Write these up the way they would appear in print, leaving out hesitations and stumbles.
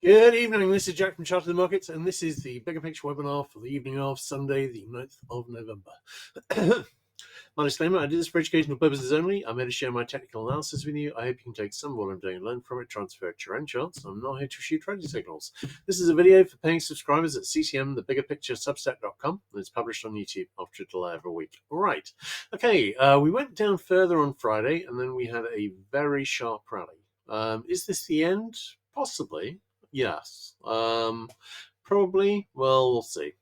Good evening, this is Jack from Chartered Markets, and this is the Bigger Picture webinar for the evening of Sunday, the 9th of November. My disclaimer, I do this for educational purposes only. I'm here to share my technical analysis with you. I hope you can take some of what I'm doing and learn from it, transfer it to your own charts. I'm not here to shoot trading signals. This is a video for paying subscribers at CTM The Bigger Picture Substack.com, and it's published on YouTube after a delay of a week. All right. Okay, we went down further on Friday, and then we had a very sharp rally. Is this the end? Possibly. Yes. Probably. Well, we'll see.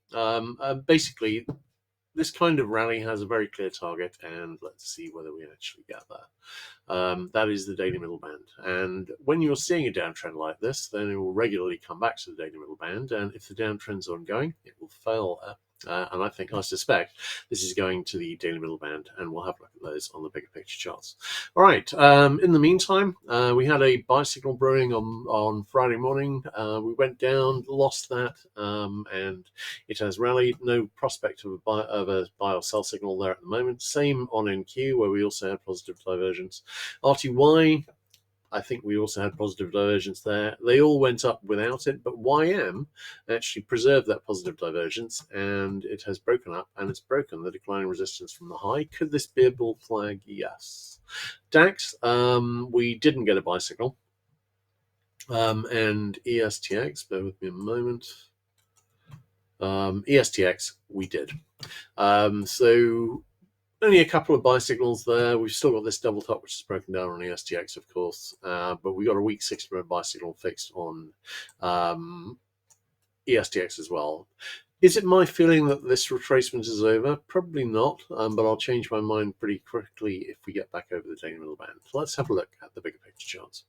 Basically, this kind of rally has a very clear target, and let's see whether we actually get there. That is the daily middle band. And when you're seeing a downtrend like this, then it will regularly come back to the daily middle band. And if the downtrend's ongoing, it will fail. And I suspect this is going to the daily middle band, and we'll have a look at those on the bigger picture charts. All right. In the meantime, we had a buy signal brewing on Friday morning. We went down, lost that, and it has rallied. No prospect of a buy or sell signal there at the moment. Same on NQ, where we also had positive divergence. RTY, I think we also had positive divergence there. They all went up without it, but YM actually preserved that positive divergence, and it has broken up, and it's broken the declining resistance from the high. Could this be a bull flag? Yes. DAX, we didn't get a buy signal. And ESTX, bear with me a moment. ESTX, we did. So only a couple of buy signals there. We've still got this double top, which is broken down on ESTX, of course, but we got a weak 60-minute buy signal fixed on ESTX as well. Is it my feeling that this retracement is over? Probably not, but I'll change my mind pretty quickly if we get back over the daily middle band. So let's have a look at the bigger picture charts.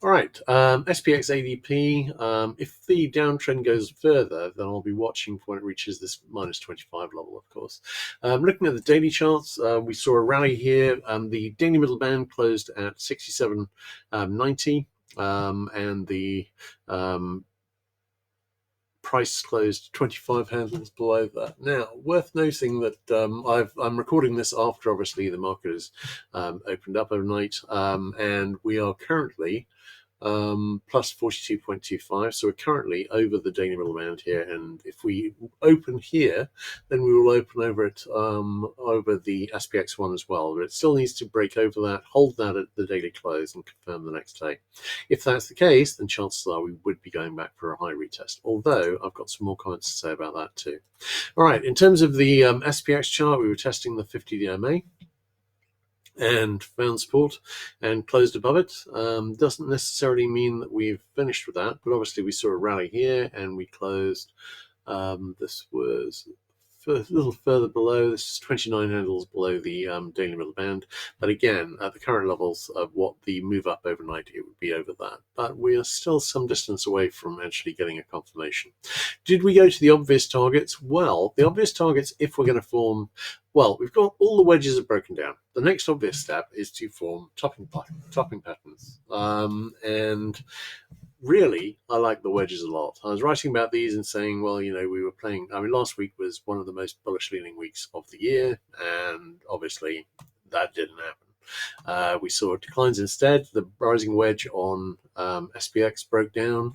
All right, SPX ADP, if the downtrend goes further, then I'll be watching for when it reaches this minus 25 level, of course. Looking at the daily charts, we saw a rally here. The daily middle band closed at 67.90, and the price closed 25 handles below that. Now, worth noting that I'm recording this after, obviously, the market has opened up overnight, and we are currently plus 42.25, so we're currently over the daily middle band here, and if we open here, then we will open over it over the SPX one as well, but it still needs to break over that, hold that at the daily close, and confirm the next day. If that's the case, then chances are we would be going back for a high retest, although I've got some more comments to say about that too. All right, in terms of the SPX chart, we were testing the 50 DMA and found support and closed above it. Doesn't necessarily mean that we've finished with that, but obviously we saw a rally here and we closed. This was a little further below. This is 29 handles below the daily middle band, but again, at the current levels of what the move up overnight, it would be over that, but we are still some distance away from actually getting a confirmation. Did we go to the obvious targets? Well, the obvious targets, if we're going to form, well, we've got all the wedges are broken down. The next obvious step is to form topping patterns, and really, I like the wedges a lot. I was writing about these and saying, well, we were playing. I mean, last week was one of the most bullish leaning weeks of the year, and obviously that didn't happen. We saw declines instead. The rising wedge on SPX broke down.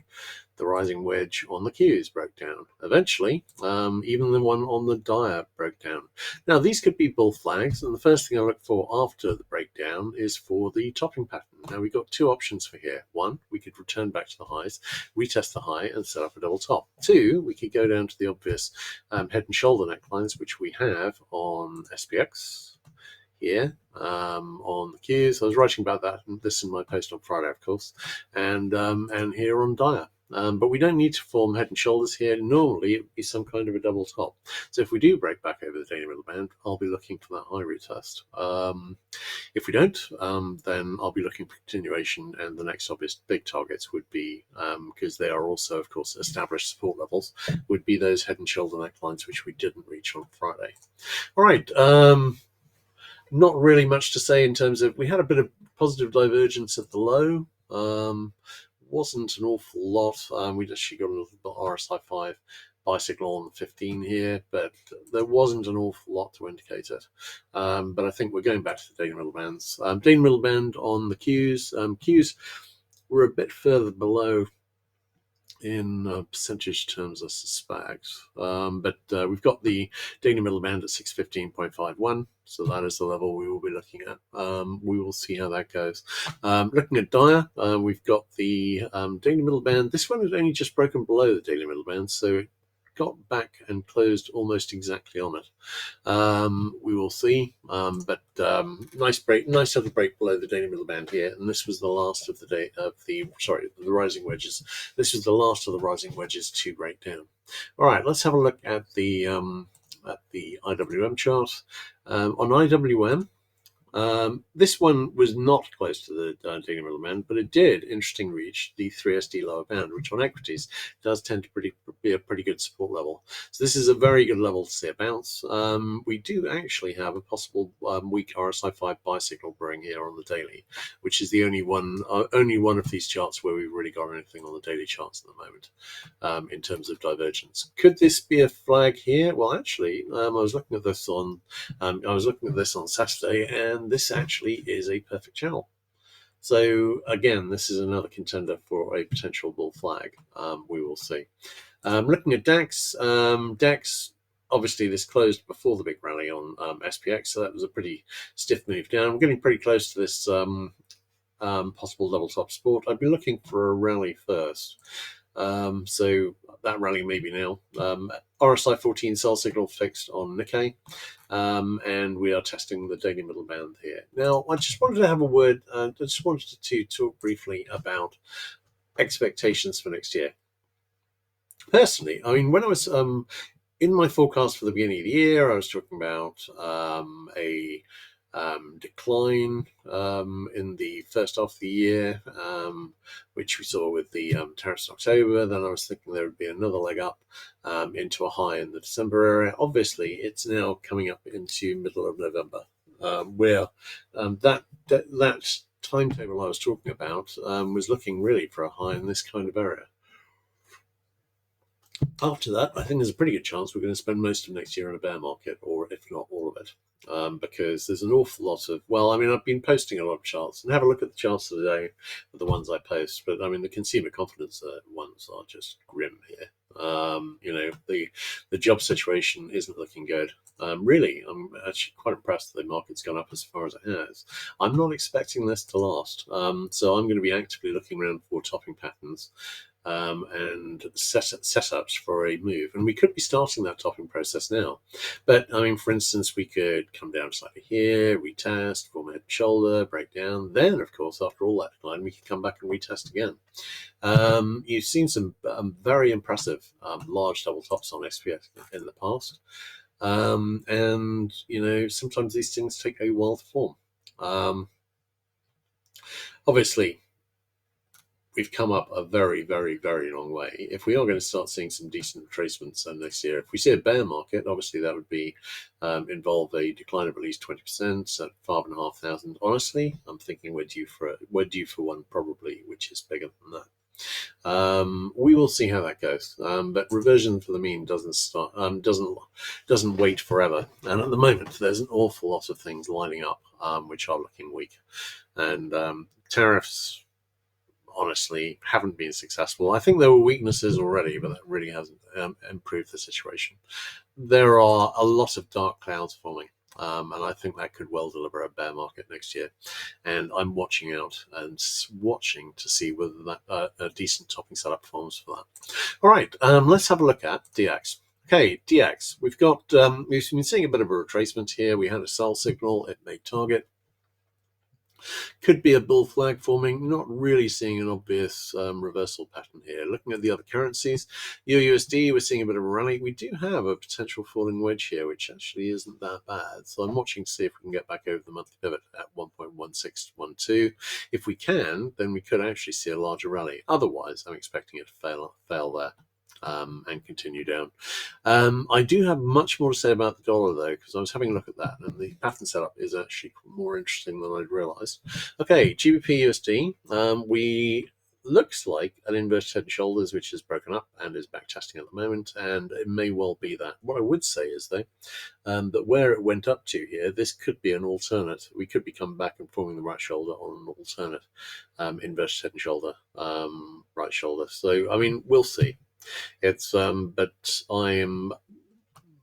The rising wedge on the Qs broke down. Eventually, even the one on the dia broke down. Now, these could be bull flags, and the first thing I look for after the breakdown is for the topping pattern. Now, we've got two options for here. One, we could return back to the highs, retest the high, and set up a double top. Two, we could go down to the obvious head and shoulder necklines, which we have on SPX. Here on the Qs. I was writing about this in my post on Friday, of course, and here on dia. But we don't need to form head and shoulders here. Normally, it would be some kind of a double top. So if we do break back over the daily middle band, I'll be looking for that high retest. If we don't, then I'll be looking for continuation, and the next obvious big targets would be, because they are also, of course, established support levels, would be those head and shoulder necklines, which we didn't reach on Friday. All right. Not really much to say in terms of, we had a bit of positive divergence at the low. Wasn't an awful lot. We actually got a little bit RSI 5 buy signal on the 15 here, but there wasn't an awful lot to indicate it. But I think we're going back to the daily middle bands. Daily middle band on the Qs. Qs were a bit further below in percentage terms, I suspect. But we've got the daily middle band at 615.51, so that is the level we will be looking at. We will see how that goes. Looking at Dia, we've got the daily middle band. This one had only just broken below the daily middle band, so it got back and closed almost exactly on it. We will see, but nice little break below the daily middle band here, and this was the last of the rising wedges. This was the last of the rising wedges to break down. All right, let's have a look at the IWM chart. On IWM, this one was not close to the daily middle band, but it did, interestingly, reach the 3SD lower bound, which on equities does tend to be a pretty good support level. So this is a very good level to see a bounce. We do actually have a possible weak RSI 5 buy signal brewing here on the daily, which is the only one of these charts where we've really got anything on the daily charts at the moment in terms of divergence. Could this be a flag here? Well, actually, I was looking at this on Saturday, and this actually is a perfect channel. So again, this is another contender for a potential bull flag. We will see. Looking at DAX, obviously this closed before the big rally on SPX, so that was a pretty stiff move down. We're getting pretty close to this possible double top support. I'd be looking for a rally first. So that rally may be now. RSI 14 sell signal fixed on Nikkei, and we are testing the daily middle band here. Now, I just wanted to have a word. I just wanted to talk briefly about expectations for next year. Personally, I mean, when I was in my forecast for the beginning of the year, I was talking about a decline in the first half of the year, which we saw with the tariffs in October. Then I was thinking there would be another leg up into a high in the December area. Obviously, it's now coming up into middle of November, where that timetable I was talking about was looking really for a high in this kind of area. After that, I think there's a pretty good chance we're going to spend most of next year in a bear market, or if not all of it. Because there's an awful lot of, well, I mean, I've been posting a lot of charts, and have a look at the charts today, the ones I post, but I mean, the consumer confidence ones are just grim here. The job situation isn't looking good. Really, I'm actually quite impressed that the market's gone up as far as it has. I'm not expecting this to last, so I'm going to be actively looking around for topping patterns and setups for a move. And we could be starting that topping process now. But I mean, for instance, we could come down slightly here, retest, form a head and shoulder, break down. Then, of course, after all that decline, we can come back and retest again. You've seen some very impressive large double tops on SPX in the past. And, sometimes these things take a while to form. Obviously, we've come up a very, very, very long way. If we are going to start seeing some decent retracements next year, if we see a bear market, obviously that would be involve a decline of at least 20% at 5,500. Honestly, I'm thinking we're due for one probably, which is bigger than that. We will see how that goes. But reversion for the mean doesn't wait forever. And at the moment, there's an awful lot of things lining up which are looking weak, and tariffs, honestly, haven't been successful. I think there were weaknesses already, but that really hasn't improved the situation. There are a lot of dark clouds forming, and I think that could well deliver a bear market next year. And I'm watching out and watching to see whether that a decent topping setup forms for that. All right, let's have a look at DX. Okay, DX. We've been seeing a bit of a retracement here. We had a sell signal. It made target. Could be a bull flag forming, not really seeing an obvious reversal pattern here. Looking at the other currencies, USD, we're seeing a bit of a rally. We do have a potential falling wedge here, which actually isn't that bad. So I'm watching to see if we can get back over the monthly pivot at 1.1612. If we can, then we could actually see a larger rally. Otherwise, I'm expecting it to fail there. And continue down. I do have much more to say about the dollar, though, because I was having a look at that, and the pattern setup is actually more interesting than I'd realized. Okay, GBP USD. We looks like an inverted head and shoulders, which is broken up and is back testing at the moment, and it may well be that. What I would say is, though, that where it went up to here, this could be an alternate. We could be coming back and forming the right shoulder on an alternate inverted head and shoulder, right shoulder. So, I mean, we'll see. It's but I am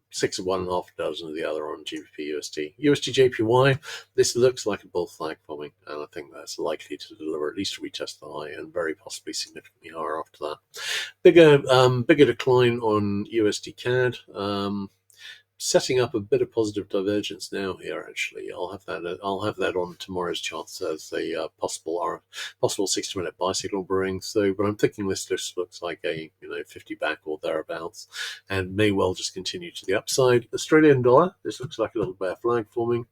6 of one and a half dozen of the other on GBP USD. USD JPY, this looks like a bull flag forming, and I think that's likely to deliver at least a retest the high and very possibly significantly higher after that. Bigger decline on USD CAD. Setting up a bit of positive divergence now here. Actually, I'll have that on tomorrow's charts as a possible 60-minute buy signal brewing. So, but I'm thinking this just looks like a 50 back or thereabouts, and may well just continue to the upside. Australian dollar, this looks like a little bear flag forming,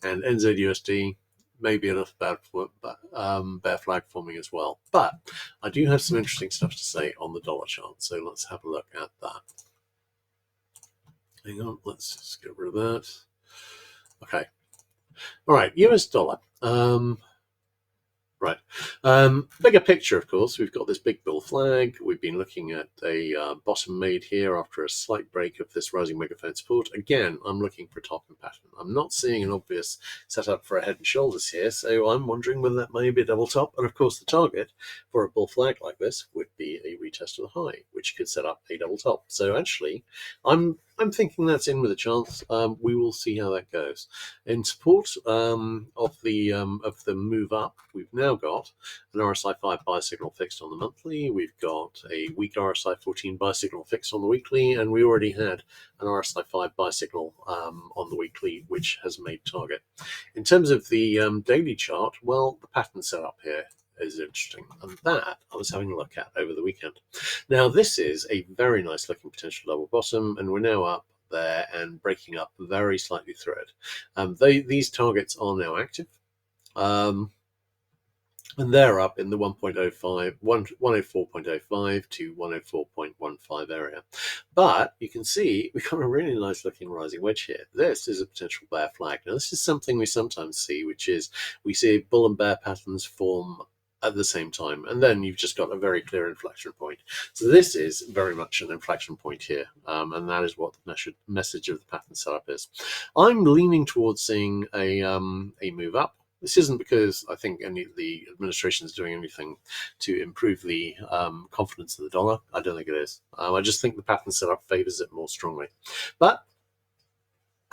and NZUSD maybe a little bear flag forming as well. But I do have some interesting stuff to say on the dollar chart, so let's have a look at that. Hang on, let's just get rid of that. Okay. All right, US dollar. Right. Bigger picture, of course. We've got this big bull flag. We've been looking at a bottom made here after a slight break of this rising megaphone support. Again, I'm looking for a top and pattern. I'm not seeing an obvious setup for a head and shoulders here, so I'm wondering whether that may be a double top. And of course, the target for a bull flag like this would be a retest of the high, which could set up a double top. So actually, I'm thinking that's in with a chance. We will see how that goes. In support of the move up, we've now got an RSI 5 buy signal fixed on the monthly. We've got a weak RSI 14 buy signal fixed on the weekly, and we already had an RSI 5 buy signal on the weekly, which has made target. In terms of the daily chart, well, the pattern set up here is interesting, and that I was having a look at over the weekend. Now, this is a very nice looking potential double bottom, and we're now up there and breaking up very slightly through it. These targets are now active, and they're up in the 104.05 to 104.15 area. But you can see we've got a really nice looking rising wedge here. This is a potential bear flag. Now, this is something we sometimes see, which is we see bull and bear patterns form at the same time, and then you've just got a very clear inflection point. So this is very much an inflection point here, and that is what the message of the pattern setup is. I'm leaning towards seeing a move up. This isn't because I think any of the administration is doing anything to improve the confidence of the dollar. I don't think it is. I just think the pattern setup favors it more strongly. But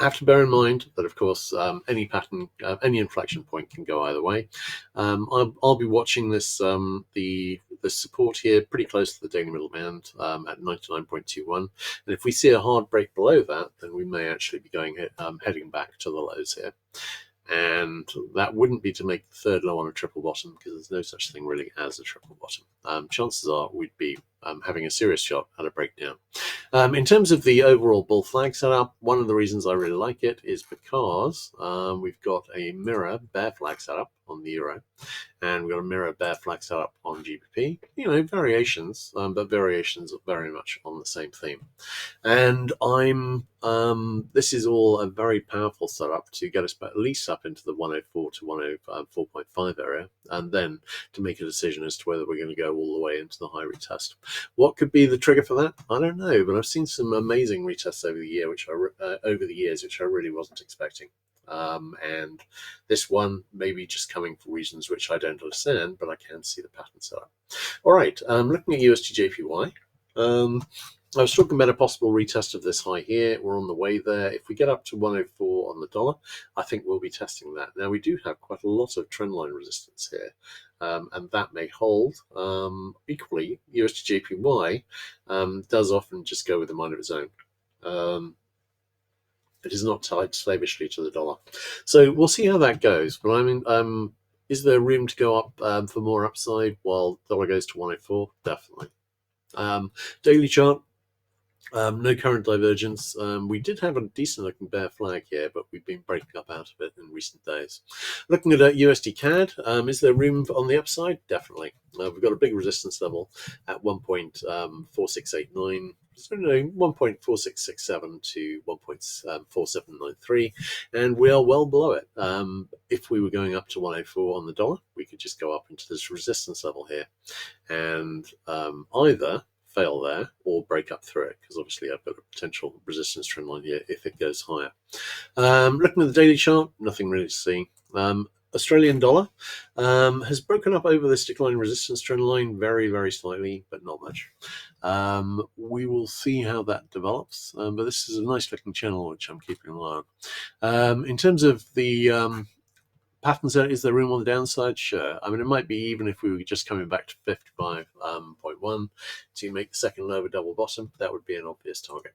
have to bear in mind that, of course, any pattern, any inflection point can go either way. I'll be watching this the support here pretty close to the daily middle band at 99.21, and if we see a hard break below that, then we may actually be going heading back to the lows here. And that wouldn't be to make the third low on a triple bottom, because there's no such thing really as a triple bottom. Chances are we'd be having a serious shot at a breakdown. In terms of the overall bull flag setup, one of the reasons I really like it is because we've got a mirror bear flag setup on the euro, and we've got a mirror bear flag setup on GBP. Variations, but variations are very much on the same theme. And this is all a very powerful setup to get us at least up into the 104 to 104.5 area, and then to make a decision as to whether we're going to go all the way into the high retest. What could be the trigger for that? I don't know, but I've seen some amazing retests over the years, which I really wasn't expecting. And this one may be just coming for reasons which I don't understand, but I can see the pattern setup. All right, looking at USD JPY. I was talking about a possible retest of this high here. We're on the way there. If we get up to 104 on the dollar, I think we'll be testing that. Now, we do have quite a lot of trendline resistance here, and that may hold. Equally, USD JPY does often just go with the mind of its own. It is not tied slavishly to the dollar. So we'll see how that goes. But I mean, is there room to go up for more upside while the dollar goes to 104? Definitely. Daily chart. No current divergence. We did have a decent looking bear flag here, but we've been breaking up out of it in recent days. Looking at USD CAD, is there room on the upside? Definitely. We've got a big resistance level at 1.4689. So, 1.4667 to 1.4793, and we are well below it. If we were going up to 104 on the dollar, we could just go up into this resistance level here and either fail there or break up through it, because obviously I've got a potential resistance trend line here if it goes higher. Looking at the daily chart, nothing really to see. Australian dollar has broken up over this declining resistance trend line very, very slightly, but not much. We will see how that develops, but this is a nice looking channel which I'm keeping an eye on. In terms of the patterns, is there room on the downside? Sure. I mean, it might be even if we were just coming back to 55.1 to make the second lower double bottom, that would be an obvious target.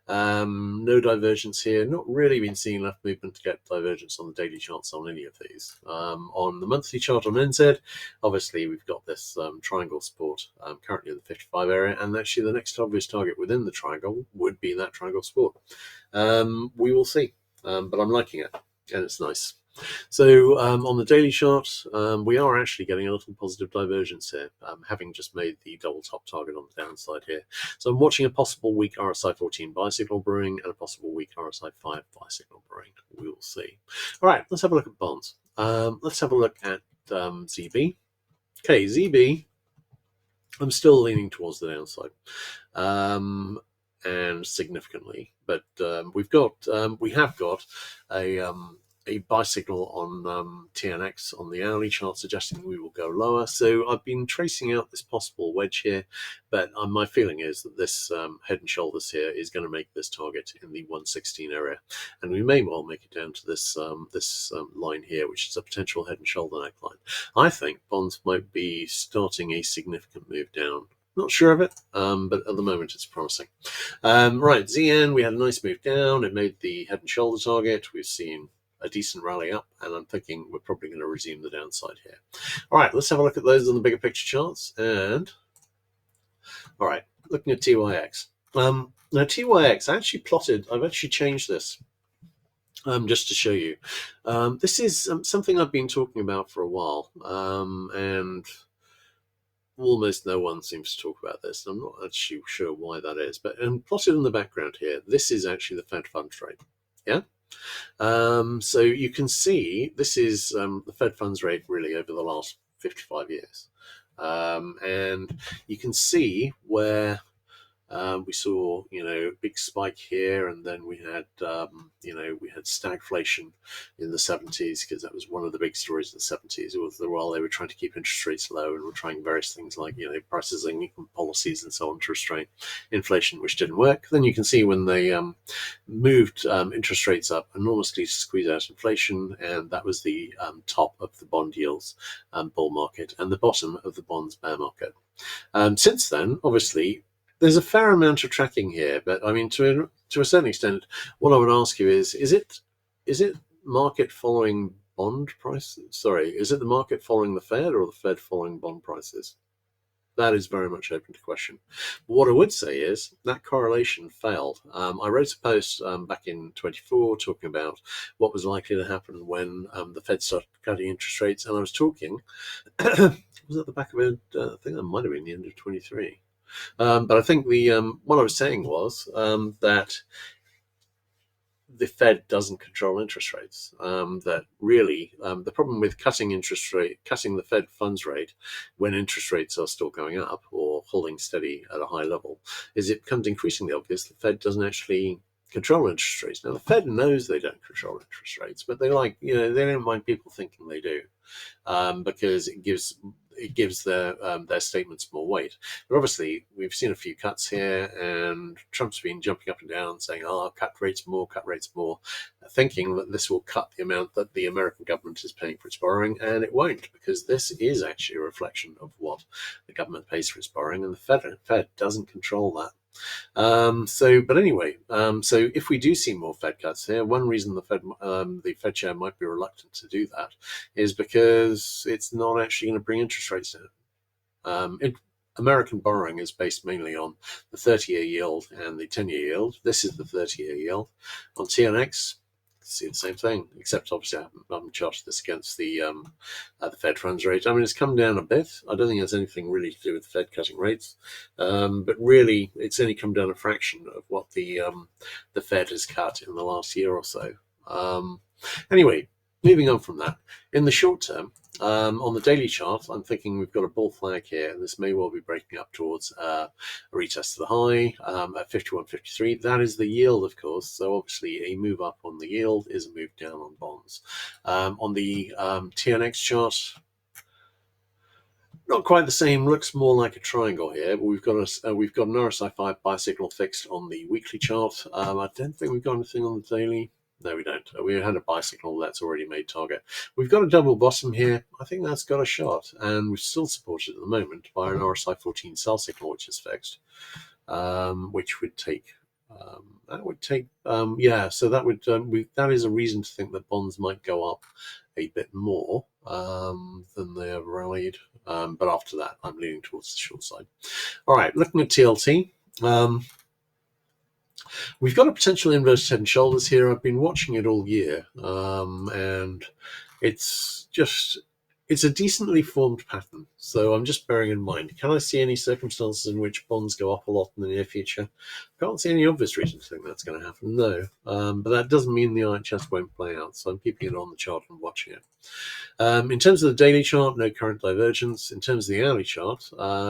No divergence here. Not really been seeing enough movement to get divergence on the daily charts on any of these. On the monthly chart on NZ, obviously we've got this triangle support currently in the 55 area, and actually the next obvious target within the triangle would be that triangle support. We will see, but I'm liking it, and it's nice. So on the daily chart, we are actually getting a little positive divergence here, having just made the double top target on the downside here. So I'm watching a possible weak RSI 14 buy signal brewing and a possible weak RSI 5 buy signal brewing. We will see. All right, let's have a look at bonds. Let's have a look at ZB. Okay, ZB, I'm still leaning towards the downside. And significantly, but we have got a buy signal on TNX on the hourly chart suggesting we will go lower. So I've been tracing out this possible wedge here, but my feeling is that this head and shoulders here is going to make this target in the 116 area, and we may well make it down to this line here, which is a potential head and shoulder neckline. I think bonds might be starting a significant move down. Not sure of it, but at the moment it's promising. Right, ZN, we had a nice move down. It made the head and shoulder target. We've seen a decent rally up, and I'm thinking we're probably going to resume the downside here. All right, let's have a look at those on the bigger picture charts. And all right, looking at TYX. Now TYX, I've actually changed this just to show you. This is something I've been talking about for a while, and almost no one seems to talk about this. I'm not actually sure why that is, but plotted in the background here, this is actually the Fed funds rate. Yeah. So you can see this is the Fed funds rate really over the last 55 years. And you can see where we saw, big spike here, and then we had, we had stagflation in the 70s, because that was one of the big stories in the 70s. It was while they were trying to keep interest rates low and were trying various things like, pricing policies and so on to restrain inflation, which didn't work. Then you can see when they moved interest rates up enormously to squeeze out inflation, and that was the top of the bond yields bull market and the bottom of the bonds bear market. Since then, obviously, there's a fair amount of tracking here, but I mean, to a certain extent, what I would ask you is it market following bond prices? Sorry, is it the market following the Fed or the Fed following bond prices? That is very much open to question. But what I would say is that correlation failed. I wrote a post back in 24 talking about what was likely to happen when the Fed started cutting interest rates, and I was talking, was at the back of it, I think that might have been the end of 23. But I think what I was saying was that the Fed doesn't control interest rates. That really the problem with cutting the Fed funds rate when interest rates are still going up or holding steady at a high level, is it becomes increasingly obvious the Fed doesn't actually control interest rates. Now the Fed knows they don't control interest rates, but they don't mind people thinking they do, because it gives their statements more weight. But obviously, we've seen a few cuts here, and Trump's been jumping up and down saying, cut rates more, thinking that this will cut the amount that the American government is paying for its borrowing, and it won't, because this is actually a reflection of what the government pays for its borrowing, and the Fed doesn't control that. But anyway, so if we do see more Fed cuts here, one reason the Fed chair might be reluctant to do that is because it's not actually going to bring interest rates down. American borrowing is based mainly on the 30-year yield and the 10-year yield. This is the 30-year yield. On TNX, see the same thing, except obviously I haven't charted this against the Fed funds rate. I mean, it's come down a bit. I don't think it has anything really to do with the Fed cutting rates, but really it's only come down a fraction of what the Fed has cut in the last year or so. Anyway, moving on from that, in the short term, on the daily chart, I'm thinking we've got a bull flag here, and this may well be breaking up towards a retest of the high at 51.53. That is the yield, of course. So obviously, a move up on the yield is a move down on bonds. On the TNX chart, not quite the same. Looks more like a triangle here, but we've got an RSI 5 buy signal fixed on the weekly chart. I don't think we've got anything on the daily. No, we don't. We had a buy signal that's already made target. We've got a double bottom here. I think that's got a shot, and we're still supported at the moment by an RSI 14 sell signal, which is fixed, which would take. So that would that is a reason to think that bonds might go up a bit more than they have rallied. But after that, I'm leaning towards the short side. All right, looking at TLT. We've got a potential inverted head and shoulders here. I've been watching it all year, and it's a decently formed pattern. So I'm just bearing in mind, can I see any circumstances in which bonds go up a lot in the near future? Can't see any obvious reason to think that's going to happen, no. But that doesn't mean the IHS won't play out, so I'm keeping it on the chart and watching it. In terms of the daily chart, no current divergence. In terms of the hourly chart,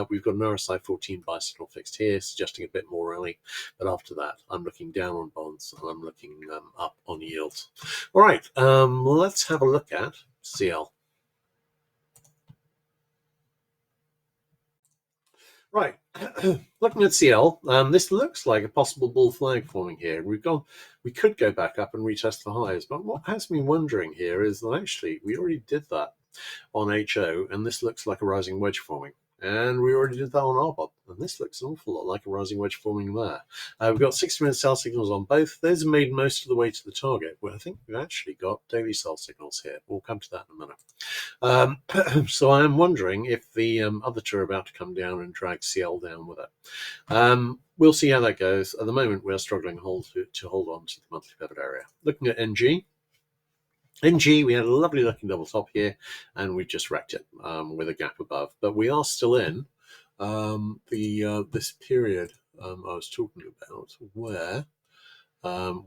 we've got an RSI 14 buy signal fixed here, suggesting a bit more rally. But after that, I'm looking down on bonds and I'm looking up on yields. All right, let's have a look at CL. Right, looking at CL, this looks like a possible bull flag forming here. We could go back up and retest the highs, but what has me wondering here is that actually we already did that on HO, and this looks like a rising wedge forming. And we already did that on RBOB, and this looks an awful lot like a rising wedge forming there. We've got 60-minute sell signals on both. Those are made most of the way to the target, where I think we've actually got daily sell signals here. We'll come to that in a minute. So I am wondering if the other two are about to come down and drag CL down with it. We'll see how that goes. At the moment, we're struggling to hold on to the monthly pivot area. Looking at NG. NG, we had a lovely looking double top here, and we just wrecked it with a gap above. But we are still in this period I was talking about, where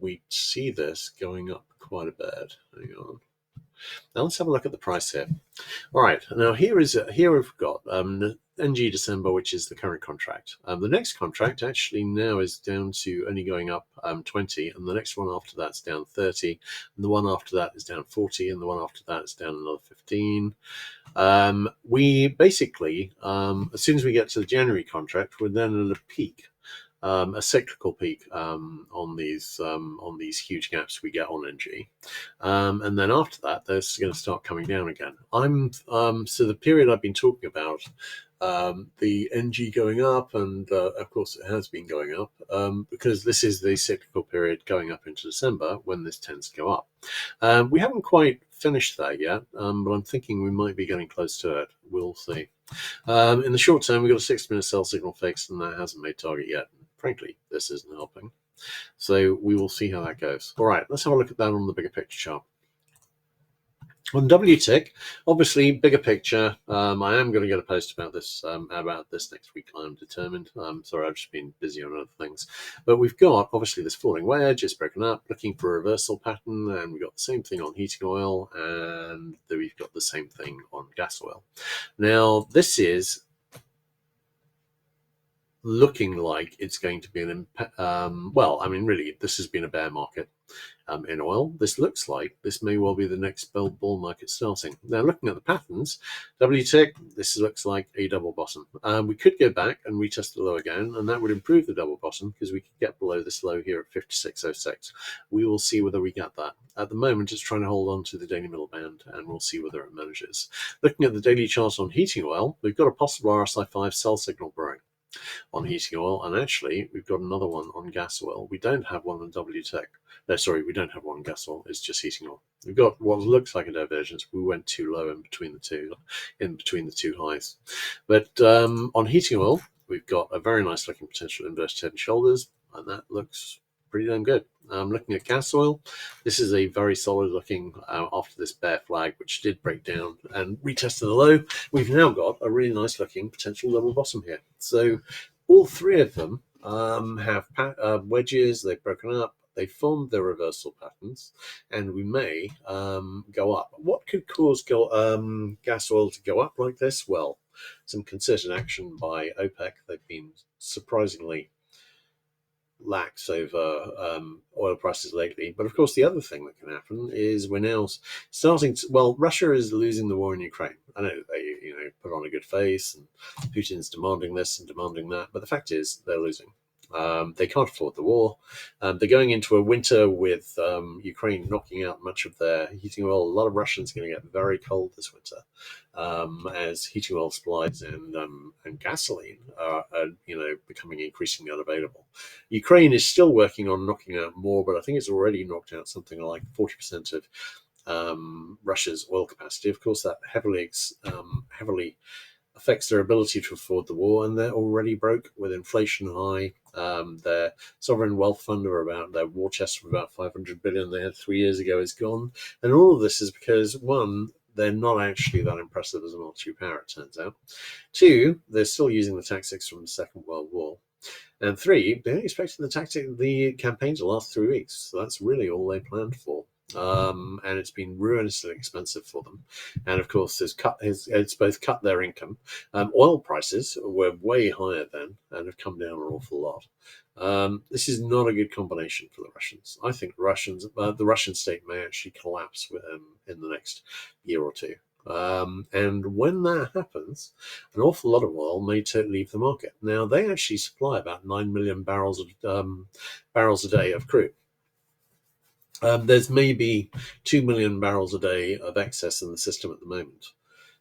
we see this going up quite a bit. Hang on. Now let's have a look at the price here. All right, now here we've got NG December, which is the current contract. The next contract actually now is down to only going up 20, and the next one after that's down 30, and the one after that is down 40, and the one after that is down another 15. We basically, as soon as we get to the January contract, we're then at a peak. A cyclical peak on these huge gaps we get on NG, and then after that, they're going to start coming down again. So the period I've been talking about, the NG going up, and of course it has been going up because this is the cyclical period going up into December when this tends to go up. We haven't quite finished that yet, but I'm thinking we might be getting close to it. We'll see. In the short term, we've got a 6-minute sell signal fixed, and that hasn't made target yet. Frankly, this isn't helping. So we will see how that goes. All right, let's have a look at that on the bigger picture chart. On WTIC, obviously, bigger picture. I am going to get a post about this next week. I'm determined. Sorry, I've just been busy on other things. But we've got, obviously, this falling wedge. It's broken up, looking for a reversal pattern. And we've got the same thing on heating oil. And we've got the same thing on gas oil. Now, this is looking like it's going to be really, this has been a bear market in oil. This looks like this may well be the next bull market starting. Now, looking at the patterns, WTIC, this looks like a double bottom. We could go back and retest the low again, and that would improve the double bottom because we could get below this low here at 56.06. We will see whether we get that. At the moment, it's trying to hold on to the daily middle band, and we'll see whether it manages. Looking at the daily chart on heating oil, we've got a possible RSI 5 sell signal brewing. on heating oil, and actually we've got another one on gas oil. We don't have one on WTech. No, sorry, we don't have one on gas oil. It's just heating oil. We've got what looks like a divergence. We went too low in between the two highs. But on heating oil, we've got a very nice looking potential inverted head and shoulders, and that looks pretty damn good. Looking at gas oil, this is a very solid looking after this bear flag, which did break down and retested the low. We've now got a really nice looking potential double bottom here. So all three of them have wedges. They've broken up. They formed their reversal patterns, and we may go up. What could cause gas oil to go up like this? Well, some concerted action by OPEC. They've been surprisingly lax over oil prices lately. But of course, the other thing that can happen is we're now starting to, well, Russia is losing the war in Ukraine. I know they, put on a good face, and Putin's demanding this and demanding that, but the fact is they're losing. They can't afford the war. They're going into a winter with Ukraine knocking out much of their heating oil. A lot of Russians are going to get very cold this winter as heating oil supplies and gasoline are becoming increasingly unavailable. Ukraine is still working on knocking out more, but I think it's already knocked out something like 40% of Russia's oil capacity. Of course, that heavily affects their ability to afford the war, and they're already broke with inflation high. Their sovereign wealth fund their war chest of about 500 billion they had 3 years ago is gone. And all of this is because, one, they're not actually that impressive as a military power, it turns out. Two, they're still using the tactics from the Second World War. And three, they're expecting the campaign to last 3 weeks. So that's really all they planned for. And it's been ruinously expensive for them. And of course, it's both cut their income. Oil prices were way higher then and have come down an awful lot. This is not a good combination for the Russians. I think the Russian state may actually collapse in the next year or two. And when that happens, an awful lot of oil may leave the market. Now, they actually supply about 9 million barrels a day of crude. There's maybe 2 million barrels a day of excess in the system at the moment.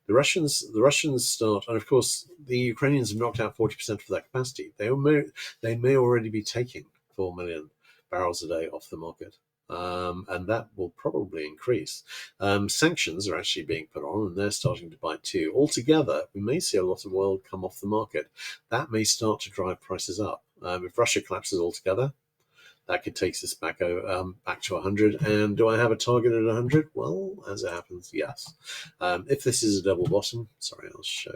The Russians start, and of course, the Ukrainians have knocked out 40% of their capacity. They may already be taking 4 million barrels a day off the market. And that will probably increase. Sanctions are actually being put on, and they're starting to bite too. Altogether, we may see a lot of oil come off the market. That may start to drive prices up. If Russia collapses altogether, that could take us back to 100. And do I have a target at 100? Well, as it happens, yes. If this is a double bottom, sorry, I'll show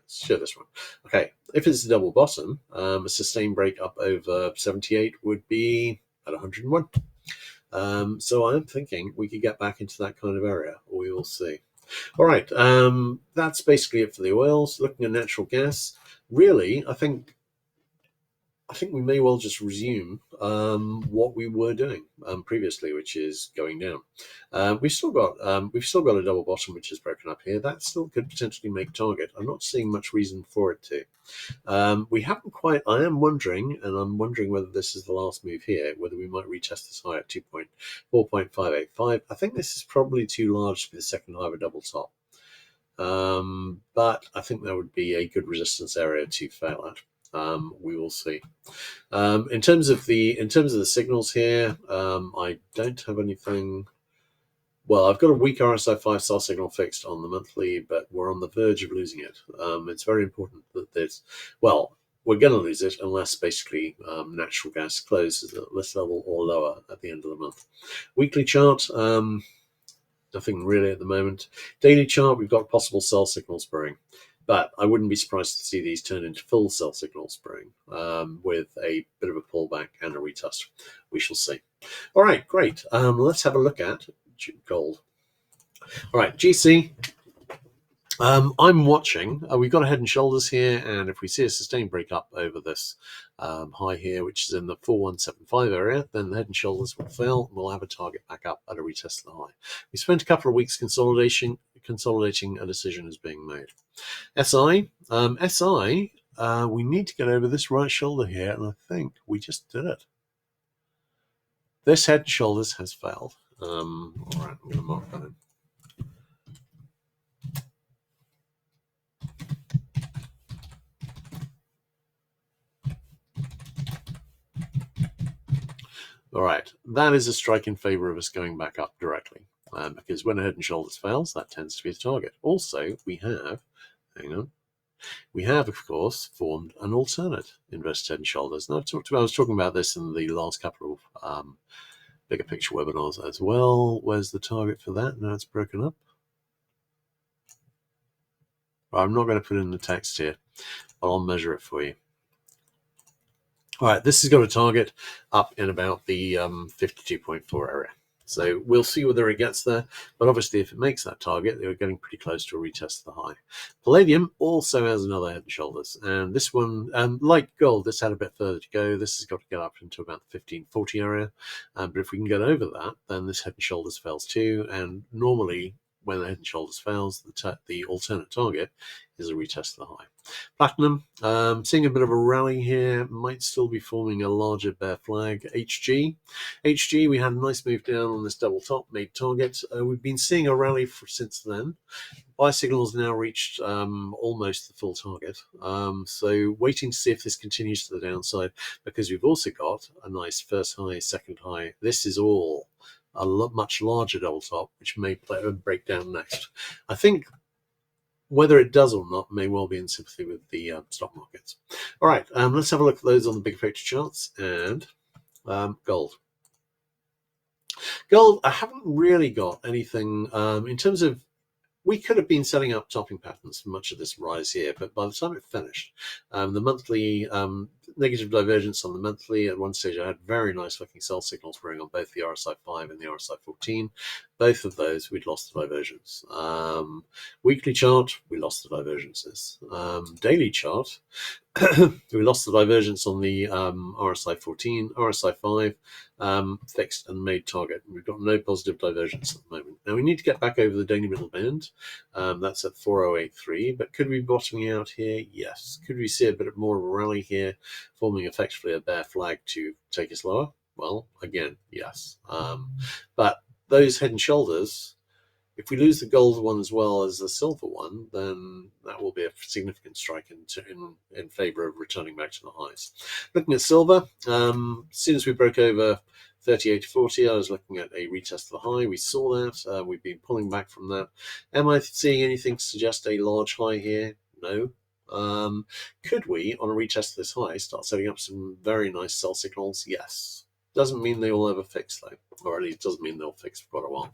this one. Okay, if it's a double bottom, a sustained break up over 78 would be at 101. So I'm thinking we could get back into that kind of area. We will see. All right, that's basically it for the oils. Looking at natural gas, really, I think we may well just resume what we were doing previously, which is going down. We've still got a double bottom which is broken up here. That still could potentially make target. I'm not seeing much reason for it to. We haven't quite. I'm wondering whether this is the last move here, whether we might retest this high at 4.585. I think this is probably too large to be the second high of a double top. But I think that would be a good resistance area to fail at. We will see. In terms of the signals here, I don't have anything. Well, I've got a weak RSI 5-star signal fixed on the monthly, but we're on the verge of losing it. It's very important that we're going to lose it unless basically natural gas closes at this level or lower at the end of the month. Weekly chart, nothing really at the moment. Daily chart, we've got possible sell signals brewing. But I wouldn't be surprised to see these turn into full sell signals brewing with a bit of a pullback and a retest. We shall see. All right, great. Let's have a look at gold. All right, GC. I'm watching. We've got a head and shoulders here, and if we see a sustained break up over this high here, which is in the 4175 area, then the head and shoulders will fail, and we'll have a target back up at a retest of the high. We spent a couple of weeks consolidating. A decision is being made. SI, we need to get over this right shoulder here, and I think we just did it. This head and shoulders has failed. All right, I'm going to mark that in. All right, that is a strike in favor of us going back up directly, because when a head and shoulders fails, that tends to be the target. Also, we have, hang on, we have, of course, formed an alternate inverted head and shoulders. Now, I was talking about this in the last couple of bigger picture webinars as well. Where's the target for that? Now it's broken up. I'm not going to put in the text here, but I'll measure it for you. All right, this has got a target up in about the 52.4 area. So we'll see whether it gets there, but obviously if it makes that target, they're getting pretty close to a retest of the high. Palladium also has another head and shoulders, and this one, like gold, this had a bit further to go. This has got to get up into about the 1540 area, but if we can get over that, then this head and shoulders fails too, and normally when the head and shoulders fails, the alternate target is a retest of the high. Platinum, seeing a bit of a rally here, might still be forming a larger bear flag. HG, we had a nice move down on this double top, made target. We've been seeing a rally since then. Buy signal has now reached almost the full target. So waiting to see if this continues to the downside, because we've also got a nice first high, second high. This is all a much larger double top, which may break down next. I think whether it does or not may well be in sympathy with the stock markets. All right, let's have a look at those on the big picture charts. And gold. Gold, I haven't really got anything in terms of, we could have been setting up topping patterns for much of this rise here, but by the time it finished, the monthly negative divergence on the monthly, at one stage I had very nice looking sell signals running on both the RSI 5 and the RSI 14. Both of those, we'd lost the divergence. Weekly chart, we lost the divergences. Daily chart, we lost the divergence on the RSI 14, RSI 5, fixed and made target. We've got no positive divergence at the moment. Now we need to get back over the daily middle band. That's at 4083, but could we be bottoming out here? Yes. Could we see a bit more of a rally here, forming effectively a bear flag to take us lower? Well, again, yes. But those head and shoulders, if we lose the gold one as well as the silver one, then that will be a significant strike in favor of returning back to the highs. Looking at silver, as soon as we broke over 38.40, I was looking at a retest of the high. We saw that. We've been pulling back from that. Am I seeing anything to suggest a large high here? No. Could we, on a retest of this high, start setting up some very nice sell signals? Yes. Doesn't mean they will ever fix, though, or at least doesn't mean they'll fix for quite a while.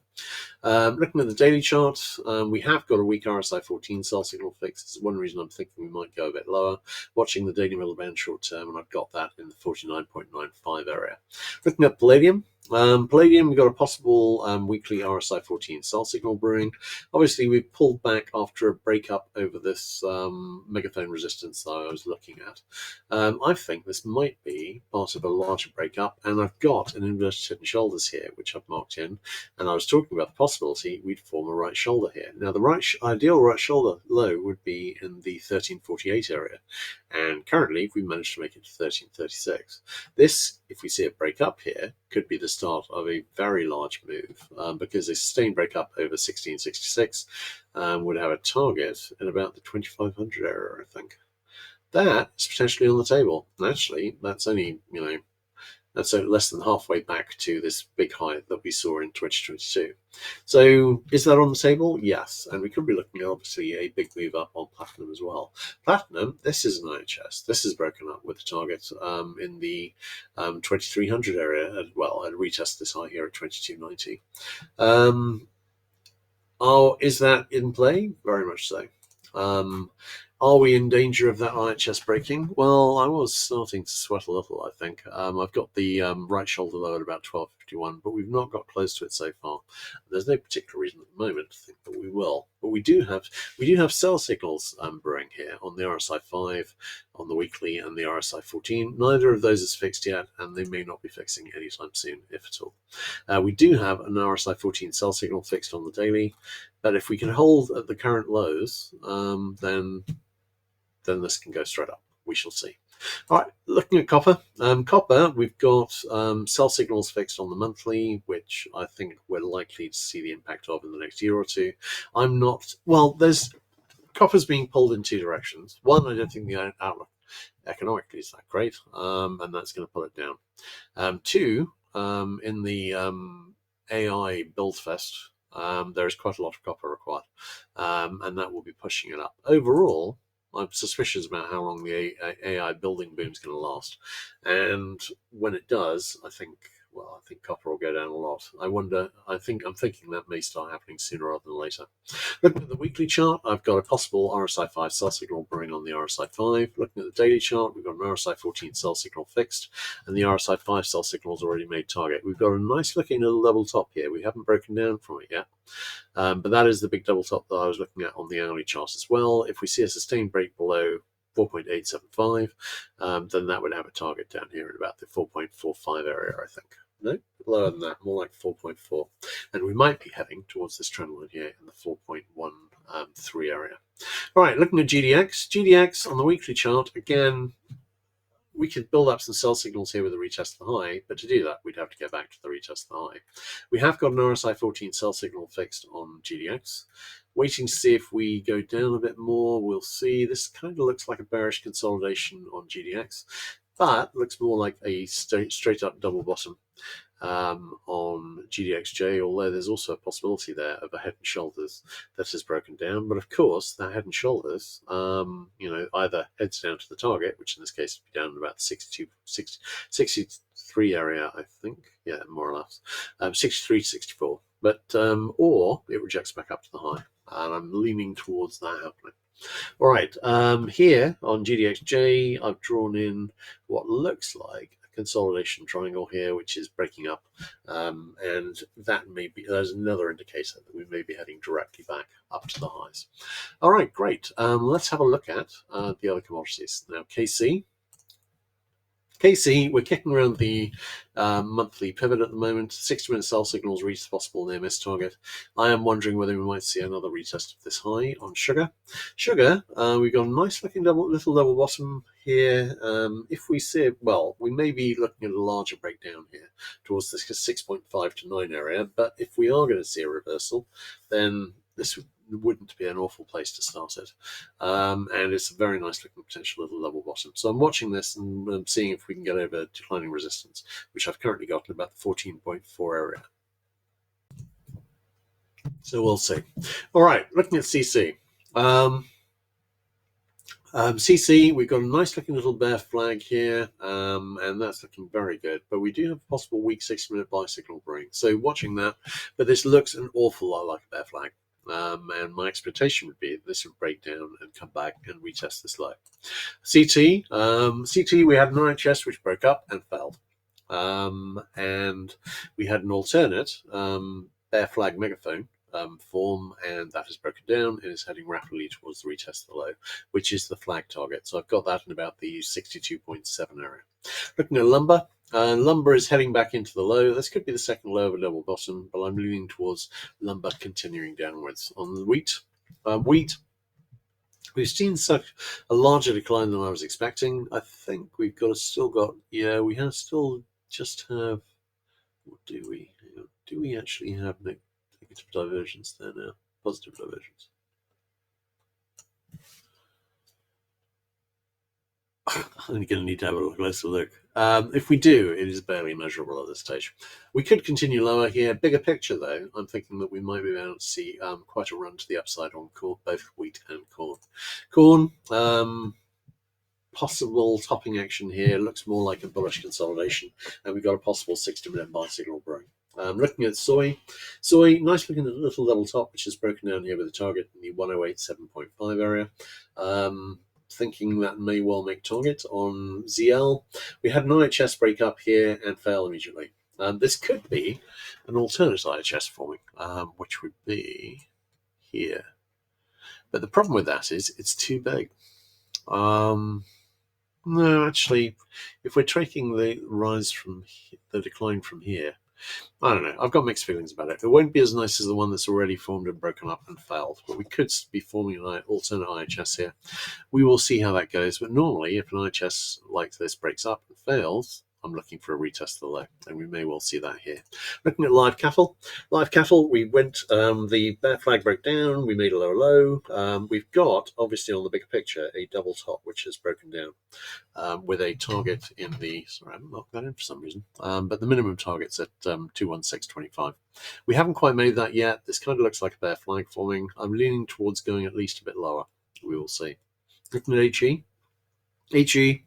Looking at the daily chart, we have got a weak RSI 14 sell signal fix. This is one reason I'm thinking we might go a bit lower. Watching the daily middle band short term, and I've got that in the 49.95 area. Looking at palladium. We've got a possible weekly RSI 14 sell signal brewing. Obviously, we've pulled back after a breakup over this megaphone resistance that I was looking at. I think this might be part of a larger breakup, and I've got an inverted head and shoulders here, which I've marked in, and I was talking about the possibility we'd form a right shoulder here. Now, the ideal right shoulder low would be in the 1348 area, and currently we managed to make it to 1336. This, if we see it break up here, could be the start of a very large move, because a sustained breakup over 1666 would have a target in about the 2500 area, I think. That is potentially on the table. And actually, that's only, that's less than halfway back to this big high that we saw in 2022. So is that on the table? Yes. And we could be looking at, obviously, a big move up on platinum as well. Platinum, this is an IHS. This is broken up with the target in the 2300 area as well. I'd retest this high here at 2290. Is that in play? Very much so. Are we in danger of that IHS breaking? Well, I was starting to sweat a little, I think. I've got the right shoulder low at about 1251, but we've not got close to it so far. There's no particular reason at the moment to think that we will. But we do have sell signals brewing here on the RSI 5, on the weekly, and the RSI 14. Neither of those is fixed yet, and they may not be fixing anytime soon, if at all. We do have an RSI 14 sell signal fixed on the daily, but if we can hold at the current lows, then this can go straight up. We shall see. All right, looking at copper. Copper, we've got sell signals fixed on the monthly, which I think we're likely to see the impact of in the next year or two. Copper's being pulled in two directions. One, I don't think the outlook economically is that great, and that's going to pull it down. Two, in the AI build fest, there is quite a lot of copper required, and that will be pushing it up. Overall, I'm suspicious about how long the AI building boom is going to last, and when it does, I think copper will go down a lot. I'm thinking that may start happening sooner rather than later. Looking at the weekly chart, I've got a possible RSI 5 sell signal brewing on the RSI 5. Looking at the daily chart, we've got an RSI 14 sell signal fixed, and the RSI 5 sell signal has already made target. We've got a nice looking little double top here. We haven't broken down from it yet. But that is the big double top that I was looking at on the hourly chart as well. If we see a sustained break below 4.875, then that would have a target down here at about the 4.45 area, I think. No, lower than that, more like 4.4. And we might be heading towards this trend line here in the 4.13 area. All right, looking at GDX. GDX on the weekly chart, again, we could build up some sell signals here with a retest of the high, but to do that, we'd have to get back to the retest of the high. We have got an RSI 14 sell signal fixed on GDX. Waiting to see if we go down a bit more. We'll see. This kind of looks like a bearish consolidation on GDX, but looks more like a straight up double bottom on GDXJ, although there's also a possibility there of a head and shoulders that has broken down. But of course, that head and shoulders, either heads down to the target, which in this case would be down about 63 area, I think. Yeah, more or less. 63 to 64. But, or it rejects back up to the high. And I'm leaning towards that happening. All right, here on GDXJ, I've drawn in what looks like a consolidation triangle here, which is breaking up, and that may be, there's another indicator that we may be heading directly back up to the highs. All right, great. Let's have a look at the other commodities. Now, KC, we're kicking around the monthly pivot at the moment. 60-minute sell signals reach the possible near miss target. I am wondering whether we might see another retest of this high on sugar. Sugar, we've got a nice looking little double bottom here. If we see it, well, we may be looking at a larger breakdown here towards this 6.5 to 9 area. But if we are going to see a reversal, then this wouldn't be an awful place to start it. And it's a very nice looking potential little level bottom. So I'm watching this and I'm seeing if we can get over declining resistance, which I've currently got in about the 14.4 area. So we'll see. All right, looking at CC. CC, we've got a nice looking little bear flag here, and that's looking very good. But we do have a possible weak 60-minute buy signal brewing. So watching that, but this looks an awful lot like a bear flag. And my expectation would be that this would break down and come back and retest this low. CT, we had an RHS which broke up and fell. And we had an alternate bear flag megaphone form, and that has broken down and is heading rapidly towards the retest of the low, which is the flag target. So I've got that in about the 62.7 area. Looking at lumber, lumber is heading back into the low. This could be the second low of a double bottom, but I'm leaning towards lumber continuing downwards. On the wheat, we've seen such a larger decline than I was expecting. I think we've got we have still just have. What do we? Do we actually have negative divergence there now? Positive divergence. I'm going to need to have a closer look. If we do, it is barely measurable at this stage. We could continue lower here. Bigger picture, though, I'm thinking that we might be able to see quite a run to the upside on corn, both wheat and corn. Corn, possible topping action here. Looks more like a bullish consolidation, and we've got a possible 60-minute buy signal brewing. Looking at soy, nice looking at the little double top, which is broken down here with a target in the 108.7.5 area. Thinking that may well make target on ZL. We had an IHS break up here and fail immediately. This could be an alternate IHS forming, which would be here. But the problem with that is it's too big. No, actually, if we're tracking the rise from the decline from here, I don't know. I've got mixed feelings about it. It won't be as nice as the one that's already formed and broken up and failed, but we could be forming an alternate IHS here. We will see how that goes. But normally, if an IHS like this breaks up and fails, I'm looking for a retest of the low, and we may well see that here. Looking at live cattle, we went, the bear flag broke down, we made a lower low. We've got, obviously on the bigger picture, a double top which has broken down with a target in the, sorry, I haven't marked that in for some reason, but the minimum target's at 216.25. We haven't quite made that yet. This kind of looks like a bear flag forming. I'm leaning towards going at least a bit lower. We will see. Looking at HE,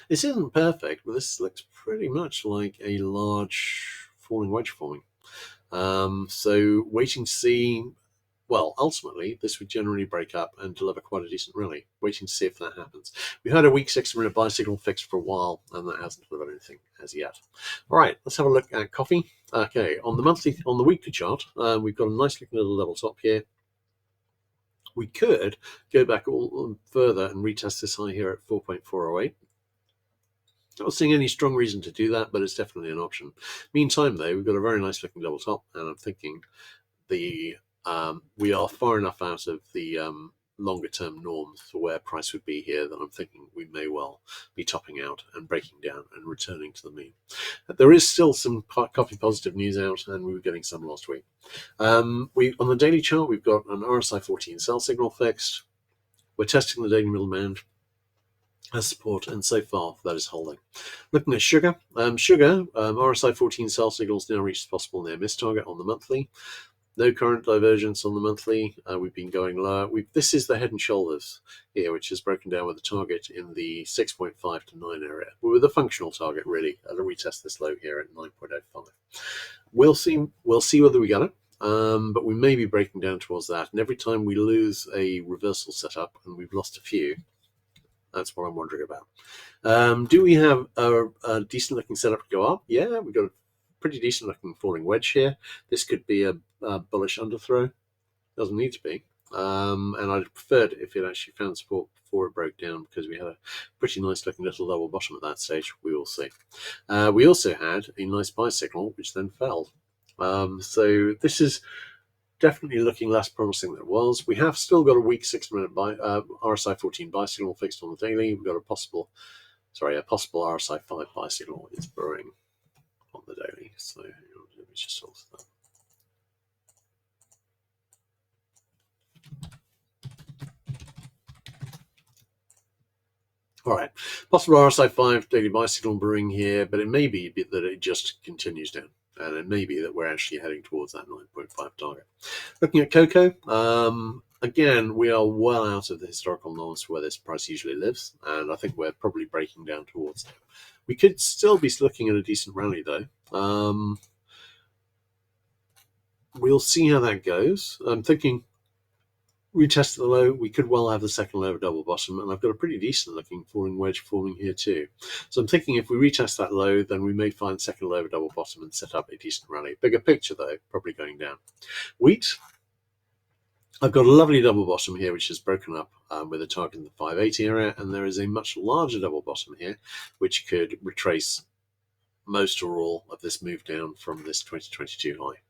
this isn't perfect, but this looks pretty much like a large falling wedge forming. So waiting to see. Well, ultimately, this would generally break up and deliver quite a decent rally. Waiting to see if that happens. We've had a weak 6-minute buy signal fixed for a while, and that hasn't delivered anything as yet. All right, let's have a look at coffee. Okay, on the weekly chart, we've got a nice looking little level top here. We could go back all further and retest this high here at 4.408. Not seeing any strong reason to do that, but it's definitely an option. Meantime, though, we've got a very nice looking double top, and I'm thinking we are far enough out of the longer term norms for where price would be here that I'm thinking we may well be topping out and breaking down and returning to the mean. There is still some coffee positive news out, and we were getting some last week. On the daily chart, we've got an RSI 14 sell signal fixed. We're testing the daily middle band as support, and so far that is holding. Looking at sugar, RSI 14 sell signals now reached possible near miss target on the monthly. No current divergence on the monthly. We've been going lower. This is the head and shoulders here, which is broken down with a target in the 6.5 to 9 area. We're with a functional target, really. I'll retest this low here at 9.05. We'll see whether we get it. But we may be breaking down towards that. And every time we lose a reversal setup, and we've lost a few, that's what I'm wondering about. Do we have a decent looking setup to go up? Yeah, we've got a pretty decent looking falling wedge here. This could be a bullish underthrow. Doesn't need to be. And I'd prefer it if it actually found support before it broke down, because we had a pretty nice looking little double bottom at that stage. We will see. We also had a nice buy signal, which then fell. So this is definitely looking less promising than it was. We have still got a weak 6-minute buy, RSI 14 buy signal fixed on the daily. We've got a possible RSI 5 buy signal. It's brewing on the daily. So let me just alter that. All right, possible RSI 5 daily buy signal brewing here, but it may be that it just continues down. And it may be that we're actually heading towards that 9.5 target. Looking at cocoa, again, we are well out of the historical norms where this price usually lives, and I think we're probably breaking down towards it. We could still be looking at a decent rally, though. We'll see how that goes. I'm thinking retest the low, we could well have the second low of double bottom, and I've got a pretty decent looking falling wedge forming here too. So I'm thinking if we retest that low, then we may find second low of double bottom and set up a decent rally. Bigger picture though, probably going down. Wheat, I've got a lovely double bottom here, which is broken up with a target in the 580 area, and there is a much larger double bottom here, which could retrace most or all of this move down from this 2022 high.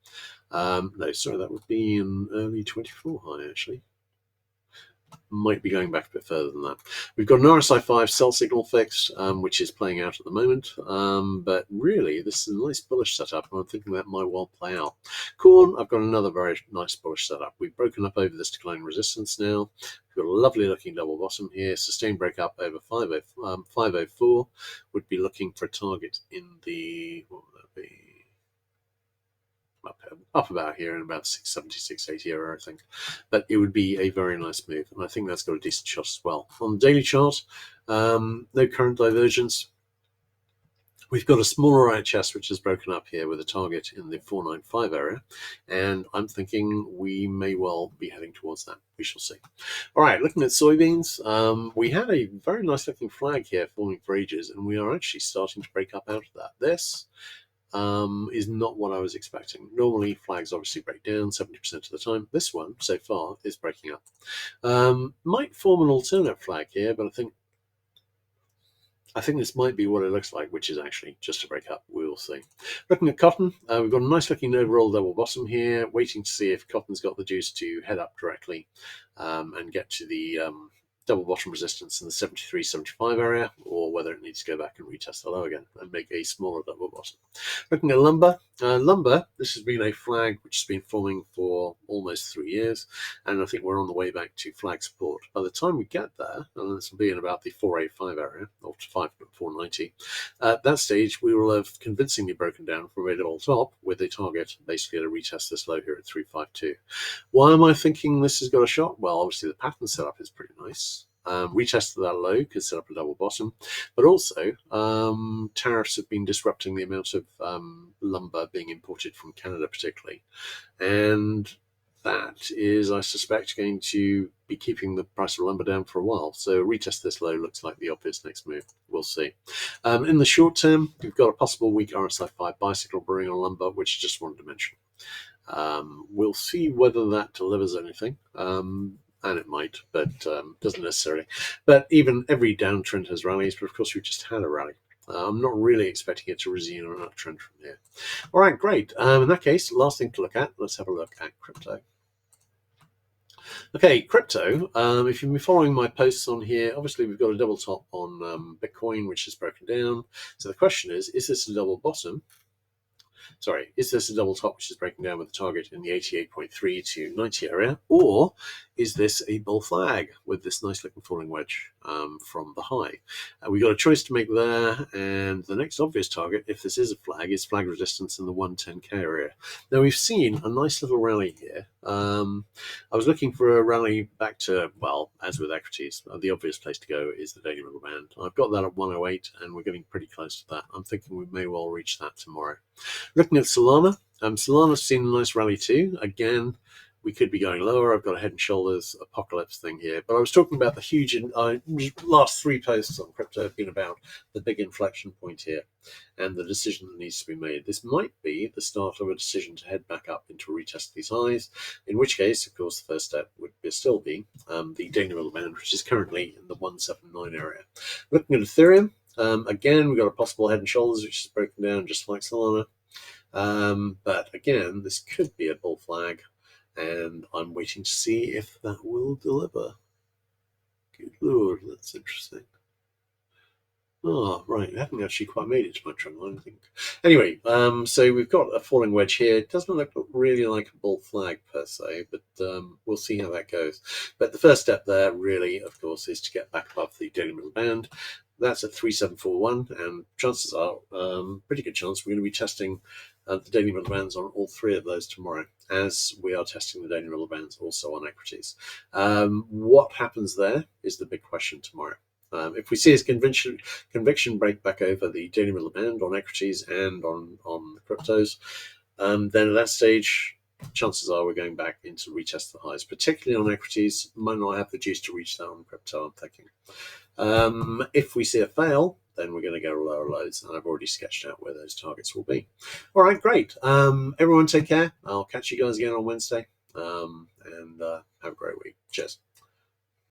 No, sorry, that would be an early 24 high, actually. Might be going back a bit further than that. We've got an RSI 5 sell signal fixed, which is playing out at the moment. But really, this is a nice bullish setup, and I'm thinking that might well play out. Corn, I've got another very nice bullish setup. We've broken up over this declining resistance now. We've got a lovely looking double bottom here. Sustained break up over 504. Would be looking for a target in the, what would that be? Up about here in about 670, 680 area, I think. But it would be a very nice move, and I think that's got a decent shot as well. On the daily chart, no current divergence. We've got a smaller IHS which is broken up here with a target in the 495 area, and I'm thinking we may well be heading towards that. We shall see. All right, looking at soybeans, we had a very nice looking flag here forming for ages, and we are actually starting to break up out of that. This is not what I was expecting. Normally, flags obviously break down 70% of the time. This one, so far, is breaking up. Might form an alternate flag here, but I think this might be what it looks like, which is actually just a break up. We will see. Looking at cotton, we've got a nice looking overall double bottom here, waiting to see if cotton's got the juice to head up directly and get to the double bottom resistance in the 73.75 area, or whether it needs to go back and retest the low again and make a smaller double bottom. Looking at lumber, this has been a flag which has been forming for almost 3 years, and I think we're on the way back to flag support. By the time we get there, and this will be in about the 485 area, or to 490, at that stage we will have convincingly broken down from a double top with a target basically to retest this low here at 352. Why am I thinking this has got a shot? Well, obviously the pattern setup is pretty nice. Retest of that low could set up a double bottom, but also tariffs have been disrupting the amount of lumber being imported from Canada particularly, and that is, I suspect, going to be keeping the price of lumber down for a while. So retest this low looks like the obvious next move. We'll see. In the short term, we've got a possible weak RSI 5 bicycle brewing on lumber, which I just wanted to mention. We'll see whether that delivers anything. And it might, but doesn't necessarily. But even every downtrend has rallies, but of course we've just had a rally. I'm not really expecting it to resume an uptrend from here. All right, great. In that case, last thing to look at, let's have a look at crypto. Okay, crypto, if you've been following my posts on here, obviously we've got a double top on Bitcoin, which has broken down. So the question is this a double bottom? Sorry, is this a double top which is breaking down with the target in the 88.3 to 90 area, or is this a bull flag with this nice looking falling wedge from the high? We've got a choice to make there, and the next obvious target, if this is a flag, is flag resistance in the 110k area. Now we've seen a nice little rally here. I was looking for a rally back to, well, as with equities, the obvious place to go is the daily middle band. I've got that at 108, and we're getting pretty close to that. I'm thinking we may well reach that tomorrow. Looking at Solana, Solana's seen a nice rally too. Again, we could be going lower. I've got a head and shoulders apocalypse thing here. But I was talking about the huge, last 3 posts on crypto have been about the big inflection point here and the decision that needs to be made. This might be the start of a decision to head back up into retest these highs, in which case, of course, the first step would still be the daily middle band, which is currently in the 179 area. Looking at Ethereum, again, we've got a possible head and shoulders, which is broken down just like Solana. But again, this could be a bull flag, and I'm waiting to see if that will deliver. Good Lord, that's interesting. Oh, right, I haven't actually quite made it to my trend line, I think. Anyway, so we've got a falling wedge here. It doesn't look really like a bull flag per se, but we'll see how that goes. But the first step there, really, of course, is to get back above the daily middle band. That's at 3741, and chances are, pretty good chance, we're going to be testing the daily middle bands on all 3 of those tomorrow, as we are testing the daily middle bands also on equities. What happens there is the big question tomorrow. If we see his conviction break back over the daily middle band on equities and on the cryptos, then at that stage, chances are we're going back into retest the highs, particularly on equities. Might not have the juice to reach that on crypto, I'm thinking. If we see a fail, then we're going to go to lower lows, and I've already sketched out where those targets will be. All right, great. Everyone take care. I'll catch you guys again on Wednesday, and have a great week. Cheers.